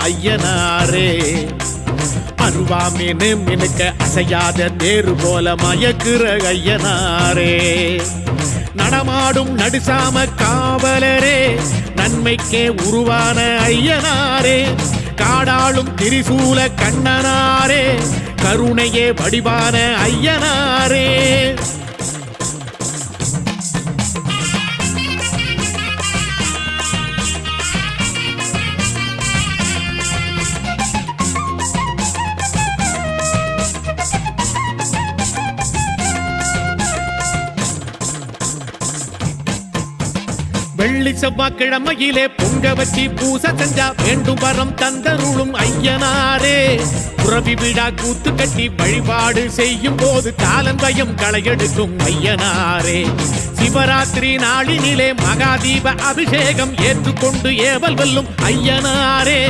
ஐயனாரே அருவாமீனு மினுக்க அசையாத தேரு போல மயக்குற ஐயனாரே நடமாடும் நடுசாம காவலரே நன்மைக்கே உருவான ஐயனாரே காடாளும் திரிசூல கண்ணனாரே கருணையே வடிவான ஐயனாரே வெள்ளி செவ்வாய்க்கிழமையிலே பொங்க வச்சி பூச செஞ்சா வேண்டும் வரம் தந்தருளும் ஐயனாரே புறவி விடா கூத்து கட்டி வழிபாடு செய்யும் போது காலந்தயம் களையெடுக்கும் ஐயனாரே சிவராத்திரி நாளினிலே மகாதீப அபிஷேகம் ஏற்றுக்கொண்டு ஏவல் வெல்லும் ஐயனாரே